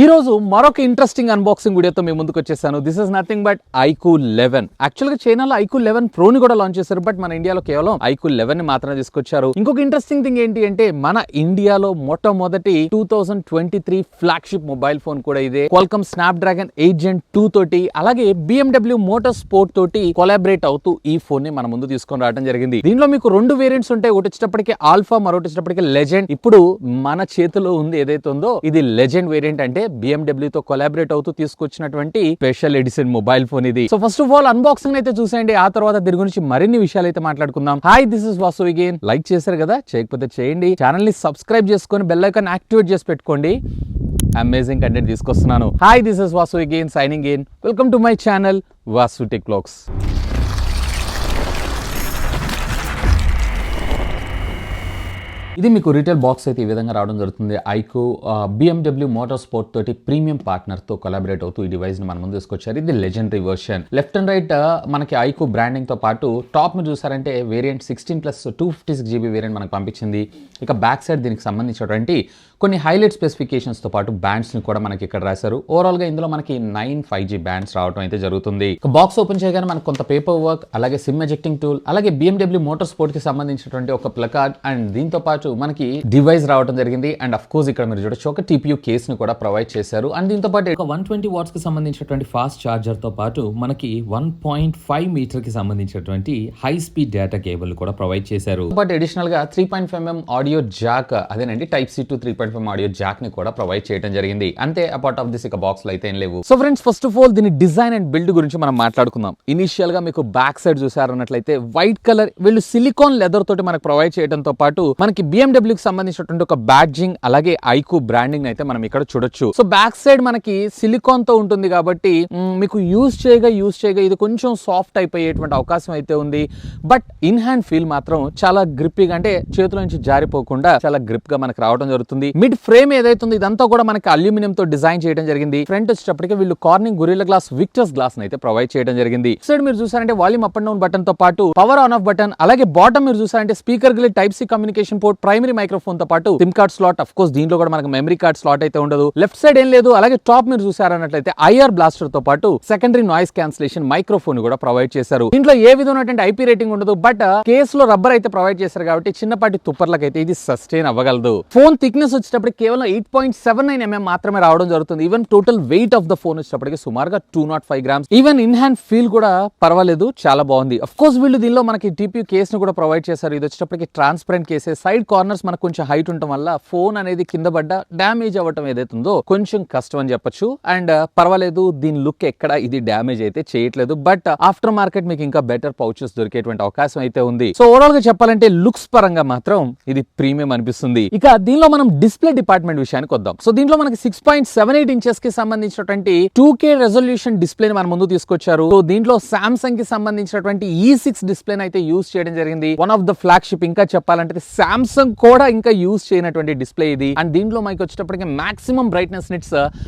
ఈ రోజు మరొక ఇంట్రెస్టింగ్ అన్బాక్సింగ్ వీడియోతో మేము ముందుకు వచ్చేసాను. This is nothing but IQoo 11. Actual గా చైనాలో IQoo 11 Pro ని కూడా లాంచ్ చేశారు, బట్ మన ఇండియాలో కేవలం IQoo 11 ని మాత్రమే తీసుకొచ్చారు. ఇంకొక ఇంట్రెస్టింగ్ థింగ్ ఏంటి అంటే మన ఇండియాలో మొట్టమొదటి 2023 ఫ్లాగ్షిప్ మొబైల్ ఫోన్ కూడా ఇదే. Qualcomm Snapdragon 8 Gen 2 తోటి అలాగే BMW మోటార్ స్పోర్ట్ తోటి కొలాబరేట్ అవుతూ ఈ ఫోన్ ని మన ముందు తీసుకొని రావడం జరిగింది. దీనిలో మీకు రెండు వేరియంట్స్ ఉంటాయి, ఒకటి వచ్చేటప్పటికి ఆల్ఫా, మరొకటి వచ్చేటప్పటికి లెజెండ్. ఇప్పుడు మన చేతిలో ఉంది ఏదైతే ఉందో ఇది లెజెండ్ వేరియంట్, అంటే BMW తో కొలాబరేట్ అవుతూ తీసుకొచ్చినటువంటి స్పెషల్ ఎడిషన్ మొబైల్ ఫోన్ ఇది. So first of all unboxing అయితే చూసేయండి, ఆ తర్వాత దీని గురించి మరిన్ని విషయాలు అయితే మాట్లాడుకుందాం. Hi, this is Vasu again. Like చేశారు కదా, చేయకపోతే చేయండి. ఛానల్ ని సబ్స్క్రైబ్ చేసుకొని బెల్ ఐకాన్ యాక్టివేట్ చేసి పెట్టుకోండి. అమేజింగ్ కంటెంట్ తీసుకొస్తున్నాను. Hi, this is Vasu again signing in. Welcome to my channel Vasu tech vlogs. ఇది మీకు రీటైల్ బాక్స్ అయితే ఈ విధంగా రావడం జరుగుతుంది. IQoo BMW మోటార్ స్పోర్ట్ తోటి ప్రీమియం పార్ట్నర్ తో కొలాబరేట్ అవుతూ ఈ డివైస్ ని మన ముందు తీసుకొచ్చారు. ఇది legendary version. Left and right మనకి IQoo బ్రాండింగ్ తో పాటు టాప్ మీరు చూసారంటే వేరియంట్ 16+ 256GB వేరియంట్ మనకు పంపించింది. ఇక బ్యాక్ సైడ్ దీనికి సంబంధించినటువంటి కొన్ని హైలైట్ స్పెసిఫికేషన్స్ తో పాటు బ్యాండ్స్ ని కూడా మనకి ఇక్కడ రాశారు. ఓవరాల్ గా ఇందులో మనకి 9 5G బ్యాండ్స్ రావడం అయితే జరుగుతుంది. బాక్స్ ఓపెన్ చేయగానే మనకు కొంత పేపర్ వర్క్, అలాగే సిమ్ ఎజెక్టింగ్ టూల్, అలాగే BMW మోటార్ స్పోర్ట్ కి సంబంధించినటువంటి ఒక ప్లకార్డ్ అండ్ దీంతో పాటు మనకి డివైస్ రావడం జరిగింది. అండ్ అఫ్ కోర్స్ ఇక్కడ మీరు చూడొచ్చు ఒక TPU కేస్ ని కూడా ప్రొవైడ్ చేశారు. అండ్ దీంతో పాటు ఒక 120 వాట్స్ కి సంబంధించినటువంటి ఫాస్ట్ చార్జర్ తో పాటు మనకి 1.5 మీటర్ కి సంబంధించినటువంటి హై స్పీడ్ డేటా కేబుల్ కూడా ప్రొవైడ్ చేశారు. బట్ అడిషనల్ గా 3.5mm ఆడియో జాక్, అదేనండి Type-C to 3.5mm audio Jack ని కూడా ప్రొవైడ్ చేయడం జరిగింది. అంతే, అపార్ట్ ఆఫ్ దిస్ ఇక బాక్స్ లో అయితే ఏం లేవు. So friends, first of all దీని డిజైన్ అండ్ బిల్డ్ గురించి మనం మాట్లాడుకుందాం. ఇనిషియల్ గా మీకు బ్యాక్ సైడ్ చూసారన్నట్లయితే వైట్ కలర్ వీళ్ళు సిలికాన్ లెదర్ తోటి మనకు ప్రొవైడ్ చేయడంతో పాటు మనకి BMW కి సంబంధించినటువంటి ఒక బ్యాడ్జింగ్ అలాగే IQoo బ్రాండింగ్ అయితే మనం ఇక్కడ చూడొచ్చు. సో బ్యాక్ సైడ్ మనకి సిలికాన్ తో ఉంటుంది కాబట్టి మీకు యూజ్ చేయగా ఇది కొంచెం సాఫ్ట్ అయిపోయేటువంటి అవకాశం అయితే ఉంది. బట్ ఇన్ హ్యాండ్ ఫీల్ మాత్రం చాలా గ్రిప్పీగా, అంటే చేతుల నుంచి జారిపోకుండా చాలా గ్రిప్ గా మనకు రావడం జరుగుతుంది. మిడ్ ఫ్రేమ్ ఏదైతే ఉందో ఇదంతా కూడా మనకి అల్యూమినియం తో డిజైన్ చేయడం జరిగింది. ఫ్రంట్ వచ్చేటప్పటికి వీళ్ళు Corning Gorilla glass Victus glass అయితే ప్రొవైడ్ చేయడం జరిగింది. సైడ్ మీరు చూసారంటే volume up and down button తో పాటు పవర్ ఆన్ ఆఫ్ బటన్, అలాగే బాటమ్ మీరు చూసారంటే speaker grille, Type-C communication port, primary microphone తో పాటు sim card slot. Of course దీంట్లో కూడా మనకు మెమరీ కార్డ్ స్లాట్ అయితే ఉండదు. లెఫ్ట్ సైడ్ ఏం లేదు. అలాగే టాప్ మీరు చూసారన్నట్లయితే IR బ్లాస్టర్ తో పాటు సెకండరీ నాయిస్ క్యాన్సిలేషన్ మైక్రోఫోన్ కూడా ప్రొవైడ్ చేశారు. దీంట్లో ఏ విధమైనటువంటి IP రేటింగ్ ఉండదు, బట్ కేస్ లో రబ్బర్ అయితే ప్రొవైడ్ చేశారు కాబట్టి చిన్నపాటి తుప్పర్లకు అయితే ఇది సస్టైన్ అవ్వగలదు. ఫోన్ థిక్నెస్ వచ్చేటప్పటికి కేవలం 8.79mm మాత్రమే రావడం జరుగుతుంది. Even total weight of the phone వచ్చేటప్పటికి సుమారుగా 205 grams. Even in hand feel కూడా పర్వాలేదు, చాలా బాగుంది. అఫ్ కోర్స్ వీళ్ళు దీనిలో మనకి TPU కేస్ ని కూడా ప్రొవైడ్ చేశారు. ఇది వచ్చేటప్పటికి ట్రాన్స్పరెంట్ కేసే. సైడ్ కార్నర్స్ మనకు కొంచెం హైట్ ఉండటం వల్ల ఫోన్ అనేది కింద పడ్డ డ్యామేజ్ అవ్వటం ఏదైతుందో కొంచెం కష్టం అని చెప్పొచ్చు. అండ్ పర్వాలేదు, దీని లుక్ ఎక్కడ ఇది డ్యామేజ్ అయితే చేయట్లేదు. బట్ ఆఫ్టర్ మార్కెట్ మీకు ఇంకా బెటర్ పౌచెస్ దొరికేటువంటి అవకాశం అయితే ఉంది. సో ఓవరాల్ గా చెప్పాలంటే లుక్స్ పరంగా మాత్రం ఇది ప్రీమియం అనిపిస్తుంది. ఇక దీనిలో మనం డిస్ప్లే డిపార్ట్మెంట్ విషయానికి వద్దాం. సో దీంట్లో మనకి 6.78 inches కి సంబంధించినటువంటి 2K రెజల్యూషన్ డిస్ప్లే ని మన ముందు తీసుకొచ్చారు. సో దీంట్లో సామ్సంగ్ కి సంబంధించినటువంటి E6 డిస్ప్లే అయితే యూజ్ చేయడం జరిగింది. One of the flagship. ఇంకా చెప్పాలంటే సామ్సంగ్ కూడా ఇంకా యూజ్ చేయనటువంటి డిస్ప్లే ఇది. అండ్ దీంట్లో మనకి వచ్చేటప్పటికి మాక్సిమం బ్రైట్నెస్ నిట్స్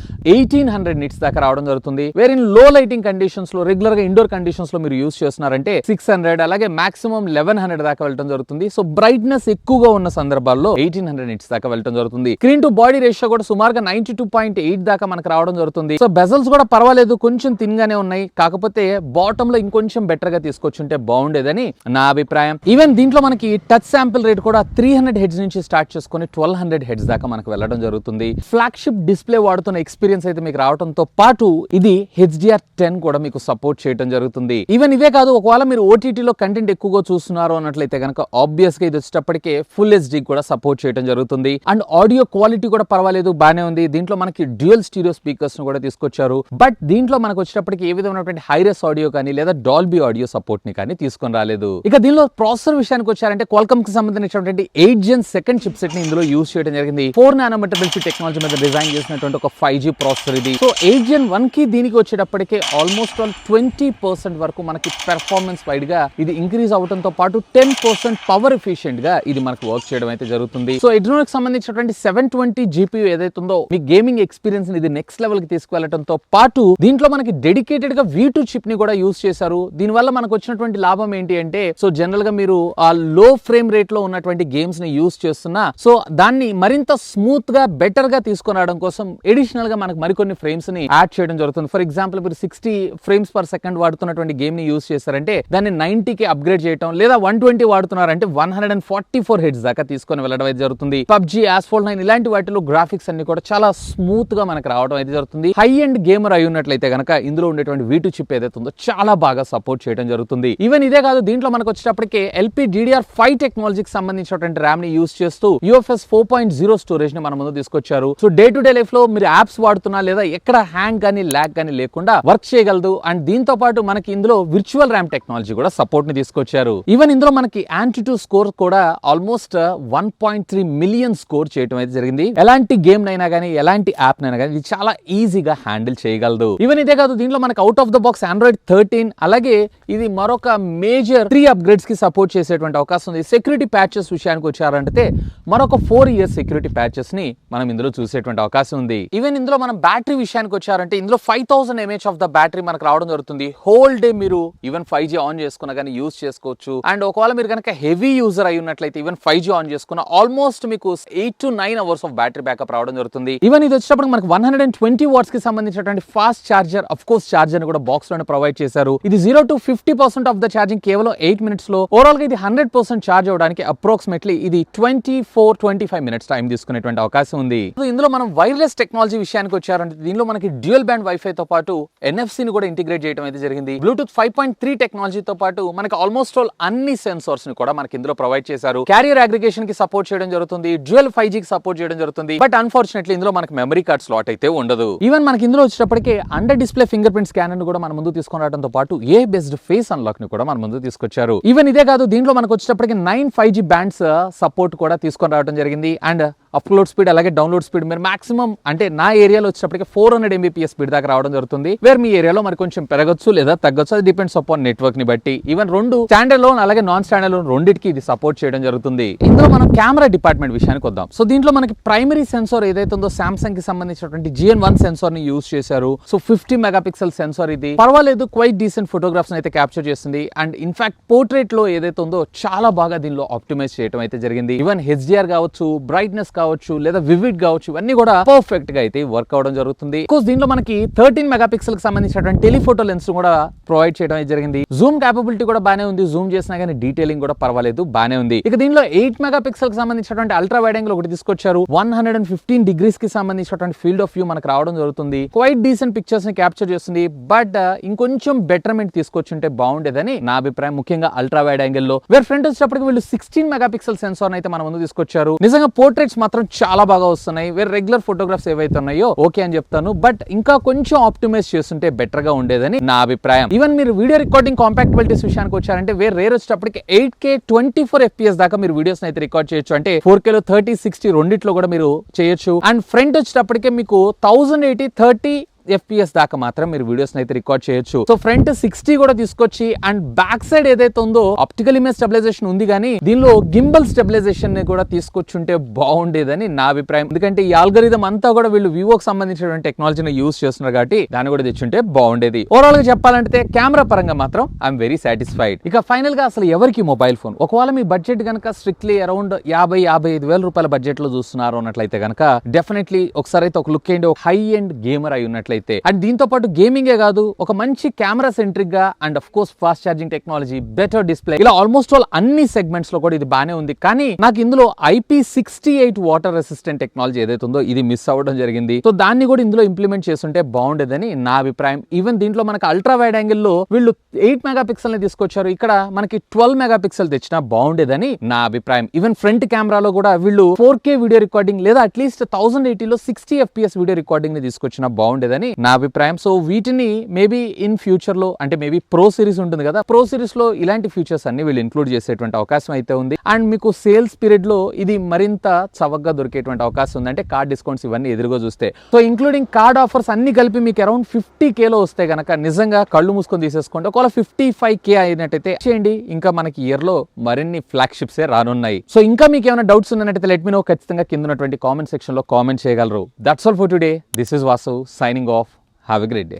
1800 నిట్స్ దాకా రావడం జరుగుతుంది. వేర్ ఇన్ లో లైటింగ్ కండిషన్స్ లో, రెగ్యులర్ గా ఇండోర్ కండిషన్స్ లో మీరు యూజ్ చేస్తున్నారంటే 600, అలాగే మాక్సిమం 1100 దాకా వెళ్ళడం జరుగుతుంది. సో బ్రైట్నెస్ ఎక్కువగా ఉన్న సందర్భాల్లో 1800 నిట్స్ దాకా వెళ్ళడం జరుగుతుంది. స్క్రీన్ టు బాడీ రేషియో కూడా సుమారుగా 92.8 దాకా మనకు రావడం జరుగుతుంది. సో బెజల్స్ కూడా పర్వాలేదు, కొంచెం థిన్ గానే ఉన్నాయి. కాకపోతే బాటమ్ లో ఇంకొంచెం బెటర్ గా తీసుకొచ్చుంటే బాగుండేదని నా అభిప్రాయం. ఈవెన్ దీంట్లో మనకి టచ్ శాంపిల్ రేట్ కూడా 300 హెడ్స్ నుంచి స్టార్ట్ చేసుకుని 1200 హెడ్స్ దాకా మనకు వెళ్ళడం జరుగుతుంది. ఫ్లాగ్షిప్ డిస్ప్లే వాడుతున్న ఎక్స్పీరియన్స్ అయితే మీకు రావడంతో పాటు ఇది HDR10 కూడా మీకు సపోర్ట్ చేయడం జరుగుతుంది. ఈవెన్ ఇవే కాదు, ఒకవేళ మీరు OTT లో కంటెంట్ ఎక్కువగా చూస్తున్నారు అన్నట్లయితే కనుక ఆబ్వియస్ గా ఇది వచ్చేటప్పటికే ఫుల్ HD కూడా సపోర్ట్ చేయడం జరుగుతుంది. అండ్ ఆడియో క్వాలిటీ కూడా పర్వాలేదు, బానే ఉంది. దీంట్లో మనకి డ్యూయల్ స్టీరియో స్పీకర్స్ ను కూడా తీసుకొచ్చారు. బట్ దీంట్లో మనకు వచ్చేటప్పటికి ఏ విధమైనటువంటి హైరెస్ ఆడియో కానీ లేదా డాల్బీ ఆడియో సపోర్ట్ ని కానీ తీసుకొని రాలేదు. ఇక దీనిలో ప్రాసెసర్ విషయానికి వచ్చారంటే Qualcomm కి సంబంధించినటువంటి 8 Gen 2nd చిప్సెట్ ని ఇందులో యూజ్ చేయడం జరిగింది. 4nm టెక్నాలజీ మీద డిజైన్ చేసినటువంటి ఒక 5G ప్రాసెసర్ ఇది. సో 8 Gen 1 కి దీనికి వచ్చేటప్పటికే ఆల్మోస్ట్ 20% వరకు మనకి పెర్ఫార్మెన్స్ వైడ్ గా ఇది ఇంక్రీజ్ అవడంతో పాటు 10% పవర్ ఎఫిషియెంట్ గా ఇది మనకు వర్క్ చేయడం అయితే జరుగుతుంది. సో ఎడ్రోనిక్ సంబంధించినటువంటి 720 GPU ఏదైతే ఉందో మీ గేమింగ్ ఎక్స్పీరియన్స్ ని ఇది నెక్స్ట్ లెవెల్ కి తీసుకువెళ్ళడంతో పాటు దీంట్లో మనకి డెడికేటెడ్ గా V2 చిప్ ని కూడా యూస్ చేశారు. దీని వల్ల మనకు వచ్చినటువంటి లాభం ఏంటి అంటే సో జనరల్ గా మీరు ఆ లో ఫ్రేమ్ రేట్ లో ఉన్నటువంటి గేమ్స్ ని యూస్ చేస్తున్నా సో దాన్ని మరింత స్మూత్ గా బెటర్ గా తీసుకొని రావడం కోసం ఎడిషనల్ గా మనకు మరికొన్ని ఫ్రేమ్స్ ని యాడ్ చేయడం జరుగుతుంది. ఫర్ ఎగ్జాంపుల్ మీరు 60 ఫ్రేమ్స్ పర్ సెకండ్ వాడుతున్నటువంటి గేమ్ ని యూస్ చేస్తారంటే దాన్ని 90 కి అప్గ్రేడ్ చేయడం, లేదా 120 వాడుతున్నారంటే 144 హెడ్స్ దాకా తీసుకొని వెళ్ళడం అయితే జరుగుతుంది. పబ్జీ, యాస్ఫాల్ట్ 9 ఇలాంటి వాటిలో గ్రాఫిక్స్ అన్ని కూడా చాలా స్మూత్ గా మనకు రావడం అయితే జరుగుతుంది. హై ఎండ్ గేమర్ అయి ఉన్నట్లయితే గనక ఇందులో ఉండేటువంటి V2 చిప్ ఏదైతే ఉందో చాలా బాగా సపోర్ట్ చేయడం జరుగుతుంది. ఈవెన్ ఇదే కాదు, దీంట్లో మనకు వచ్చేటప్పటికే LPDDR5 టెక్నాలజీకి సంబంధించినటువంటి ర్యామ్ ని యూస్ చేస్తూ UFS 4.0 స్టోరేజ్ ని మన ముందు తీసుకొచ్చారు. So day to day life లో మీరు యాప్స్ వాడుతున్నా లేదా ఎక్కడ హ్యాంగ్ కానీ ల్యాగ్ కానీ లేకుండా వర్క్ చేయగలదు. అండ్ దీంతో పాటు మనకి ఇందులో విర్చువల్ ర్యామ్ టెక్నాలజీ కూడా సపోర్ట్ ని తీసుకొచ్చారు. ఈవెన్ ఇందులో మనకి Antutu స్కోర్ కూడా ఆల్మోస్ట్ 1.3 మిలియన్ స్కోర్ చేయడం అయితే జరిగింది. ఎలాంటి గేమ్ నైనా కానీ ఎలాంటి యాప్ నైనా కానీ ఇది చాలా ఈజీగా హ్యాండిల్ చేయగలదు. ఈవెన్ ఇదే కాదు, దీంట్లో మనకి out of the box Android 13 అలాగే ఇది మరొక మేజర్ 3 అప్గ్రేడ్స్ కి సపోర్ట్ చేసేటువంటి అవకాశం ఉంది. సెక్యూరిటీ ప్యాచెస్ విషయానికి వచ్చారంటే మరొక 4 ఇయర్స్ సెక్యూరిటీ ప్యాచెస్ ని మనం ఇందులో చూసేటువంటి అవకాశం ఉంది. ఈవెన్ ఇందులో మనం బ్యాటరీ విషయానికి వచ్చారంటే ఇందులో 5000 mAh ఆఫ్ ద బ్యాటరీ మనకు రావడం జరుగుతుంది. హోల్ డే మీరు ఈవెన్ 5G ఆన్ చేసుకున్నా కానీ యూస్ చేసుకోవచ్చు. అండ్ ఒకవేళ మీరు కనుక హెవీ యూజర్ అయి ఉన్నట్లయితే ఈవెన్ 5G ఆన్ చేసుకున్న ఆల్మోస్ట్ మీకు 8 to 9 hours of battery backup రావడం జరుగుతుంది. ఈవెన్ ఇది వచ్చేటప్పుడు మనకి 120 వాట్స్ కి సంబంధించినటువంటి fast charger of course charger ని కూడా బాక్స్ లోనే ప్రొవైడ్ చేశారు. ఇది 0 to 50% ఆఫ్ ద ఛార్జింగ్ కేవలం 8 మినిట్స్ లో, ఓవరాల్ గా ఇది 100% ఛార్జ్ అవడానికి అప్రాక్సిమేట్లీ ఇది 24-25 మినిట్స్ టైం తీసుకునేటువంటి అవకాశం ఉంది. ఇందులో మనం వైర్లెస్ టెక్నాలజీ విషయానికి వచ్చారంటే దీనిలో మనకి డ్యూయల్ బ్యాండ్ వైఫై తో పాటు NFC ని కూడా ఇంటిగ్రేట్ చేయడం అయితే జరిగింది. బ్లూటూత్ 5.3 టెక్నాలజీతో పాటు మనకి ఆల్మోస్ట్ ఆల్ అన్ని సెన్సార్స్ ని కూడా మనకి ఇందులో ప్రొవైడ్ చేశారు. క్యారియర్ అగ్రిగేషన్ కి సపోర్ట్ చేయడం జరుగుతుంది. డ్యూయల్ 5G కి సపోర్ట్ చేయడం జరుగుతుంది. బట్ అన్ఫార్చునేట్లీ ఇందులో మనకి మెమరీ కార్డ్ స్లాట్ అయితే ఉండదు. ఈవెన్ మనకి ఇందులో వచ్చేటప్పటికే under display finger print scanner ని కూడా మన ముందు తీసుకొని రావడంతో పాటు బేస్డ్ ఫేస్ అన్లాక్ ని కూడా మన ముందు తీసుకొచ్చారు. ఈవెన్ ఇదే కాదు, దీంట్లో మనకు వచ్చేటప్పటికి 9 5G బ్యాండ్స్ సపోర్ట్ కూడా తీసుకొని రావడం జరిగింది. అండ్ అప్లోడ్ స్పీడ్ అలాగే డౌన్లోడ్ స్పీడ్ మీరు మాక్సిమం అంటే నా ఏరియాలో వచ్చేటప్పటికి 400 Mbps స్పీడ్ దాకా రావడం జరుగుతుంది. వేర్ మీ ఏరియాలో మరి కొంచెం పెరగచ్చు లేదా తగ్గొచ్చు, అది డిపెండ్స్ అపాన్ నెట్వర్క్ ని బట్టి. ఈవెన్ రెండు స్టాండర్డ్ లోన్ అలాగే నాన్ స్టాండర్డ్ లోన్ రెండింటికి ఇది సపోర్ట్ చేయడం జరుగుతుంది. ఇందులో మనం కెమెరా డిపార్ట్మెంట్ విషయానికి వద్దాం. సో దీంట్లో మనకి ప్రైమరీ సెన్సార్ ఏదైతే ఉందో సామ్సంగ్ కి సంబంధించినటువంటి GN1 సెన్సార్ ని యూస్ చేశారు. సో 50 మెగాపిక్సెల్ సెన్సార్ ఇది పర్వాలేదు, క్వైట్ డీసెంట్ ఫోటోగ్రాఫ్స్ అయితే క్యాప్చర్ చేస్తుంది. అండ్ ఇన్ఫాక్ట్ పోర్ట్రేట్ లో ఏదైతే ఉందో చాలా బాగా దీనిలో ఆప్టిమైజ్ చేయడం అయితే జరిగింది. ఈవెన్ HDR కావచ్చు, బ్రైట్నెస్ కావచ్చు లేదా వివిడ్ కావచ్చు, ఇవన్నీ కూడా పర్ఫెక్ట్ గా అయితే వర్క్ అవడం జరుగుతుంది. దీంట్లో మనకి 13 మెగాపిక్సెల్ కి సంబంధించినటువంటి టెలిఫోటో లెన్స్ కూడా ప్రొవైడ్ చేయడం అయితే జరిగింది. జూమ్ క్యాపబిలిటీ కూడా బానే ఉంది. జూమ్ చేసినా కానీ డీటెయిలింగ్ కూడా పర్వాలేదు, బానే ఉంది. ఇక దీనిలో 8 మెగాపిక్సెల్ కి సంబంధించినటువంటి అల్ట్రా వైడ్ యాంగిల్ ఒకటి తీసుకొచ్చారు. 115 డిగ్రీస్ కి సంబంధించినటువంటి ఫీల్డ్ ఆఫ్ వ్యూ మనకు రావడం జరుగుతుంది. క్వైట్ డీసెంట్ పిక్చర్స్ ని క్యాప్చర్ చేస్తుంది. బట్ ఇంకొంచెం బెటర్మెంట్ తీసుకొచ్చుంటే బాగుండేదని నా అభిప్రాయం, ముఖ్యంగా అల్ట్రా వైడ్ యాంగిల్ లో. వేర్ ఫ్రంట్ వచ్చేటప్పటికి వీళ్ళు 16 మెగాపిక్సెల్ సెన్సార్ అయితే మన ముందు తీసుకొచ్చారు. నిజంగా పోర్ట్రేట్స్ మాత్రం చాలా బాగా వస్తున్నాయి. వేరే రెగ్యులర్ ఫోటోగ్రాఫ్స్ ఏవైతే ఉన్నాయో ఓకే అని చెప్తాను. బట్ ఇంకా కొంచెం ఆప్టిమైజ్ చేస్తుంటే బెటర్ గా ఉండేదని నా అభిప్రాయం. ఈవెన్ మీరు వీడియో రికార్డింగ్ కాంపాక్టబిలిటీస్ విషయానికి వచ్చారంటే రేర్ వచ్చేటప్పటికి 8K 24 FPS దాకా మీరు వీడియోస్ అయితే రికార్డ్ చేయొచ్చు. అంటే 4K లో 30, 60 రెండిట్లో కూడా మీరు చేయొచ్చు. అండ్ ఫ్రంట్ వచ్చేటప్పటికే మీకు 1080 30 FPS దాకా మాత్రం మీరు వీడియోస్ అయితే రికార్డ్ చేయొచ్చు. సో ఫ్రంట్ 60 కూడా తీసుకొచ్చి అండ్ బ్యాక్ సైడ్ ఏదైతే ఉందో ఆప్టికల్ ఇమేజ్ స్టెబిలైజేషన్ ఉంది, కానీ దీనిలో గింబల్ స్టెబిలైజేషన్ ని కూడా తీసుకొచ్చుంటే బాగుండేదని నా అభిప్రాయం. ఎందుకంటే ఈ ఆల్గరిథం అంతా కూడా వీళ్ళు వివోకి సంబంధించినటువంటి టెక్నాలజీని యూస్ చేస్తున్నారు కాబట్టి దాన్ని కూడా తెచ్చుంటే బాగుండేది. ఓవరాల్ గా చెప్పాలంటే కెమెరా పరంగా మాత్రం ఐఎమ్ వెరీ సాటిస్ఫైడ్. ఇక ఫైనల్ గా అసలు ఎవరికి మొబైల్ ఫోన్, ఒకవేళ మీ బడ్జెట్ కనుక స్ట్రిక్ట్లీ అరౌండ్ 50-55 వేల రూపాయల బడ్జెట్ లో చూస్తున్నారు అన్నట్లయితే కనుక డెఫినెట్లీ ఒకసారి అయితే ఒక లుక్ ఏంటి, ఒక హై ఎండ్ గేమర్ అయి ఉన్నట్లయితే అండ్ దీంతో పాటు గేమింగే కాదు, ఒక మంచి కెమెరా సెంట్రిక్ గా and of course fast charging technology, better display, ఇలా ఆల్మోస్ట్ ఆల్ అన్ని సెగ్మెంట్స్ లో కూడా ఇది బానే ఉంది. కానీ నాకు ఇందులో IP68 వాటర్ రెసిస్టెంట్ టెక్నాలజీ ఏదైతే ఉందో ఇది మిస్ అవ్వడం జరిగింది. సో దాన్ని కూడా ఇందులో ఇంప్లిమెంట్ చేస్తుంటే బాగుండేదని నా అభిప్రాయం. ఈవెన్ దీంట్లో మనకి అల్ట్రా వైడ్ యాంగిల్ లో వీళ్ళు 8 మెగాపిక్సెల్ ని తీసుకొచ్చారు. ఇక్కడ మనకి 12 మెగాపిక్సెల్ తెచ్చినా బాగుండేదని నా అభిప్రాయం. ఈవెన్ ఫ్రంట్ కెమెరాలో కూడా వీళ్ళు 4K వీడియో రికార్డింగ్ లేదా అట్లీస్ట్ 1080 లో 60 FPS వీడియో రికార్డింగ్ ని తీసుకొచ్చినా బాగుండేదని అని నా అభిప్రాయం. సో వీటిని మేబీ ఇన్ ఫ్యూచర్ లో, అంటే మేబీ ప్రో సిరీస్ ఉంటుంది కదా, ప్రో సిరీస్ లో ఇలాంటి ఫీచర్స్ అన్ని వీళ్ళు ఇంక్లూడ్ చేసేటువంటి అవకాశం అయితే ఉంది. అండ్ మీకు సేల్స్ పీరియడ్ లో ఇది మరింత చవకగా దొరికేటువంటి అవకాశం ఉంది, అంటే కార్డ్ డిస్కౌంట్స్ ఇవన్నీ ఎదురుగా చూస్తే. సో ఇంక్లూడింగ్ కార్డ్ ఆఫర్స్ అన్ని కలిపి మీకు అరౌండ్ 50K లో వస్తే గనక నిజంగా కళ్ళు మూసుకొని తీసేసుకోండి. ఒకవేళ 55K అయినట్టయితే చేయండి. ఇంకా మనకి ఇయర్ లో మరిన్ని ఫ్లాగ్షిప్స్ రానున్నాయి. సో ఇంకా మీకు ఏమైనా డౌట్స్ ఉన్నట్టయితే లెట్ మీ నో. ఖచ్చితంగా కింద ఉన్నటువంటి కామెంట్ సెక్షన్ లో కామెంట్ చేయగలరు. That's all for today. This is Vasu signing off. Have a great day.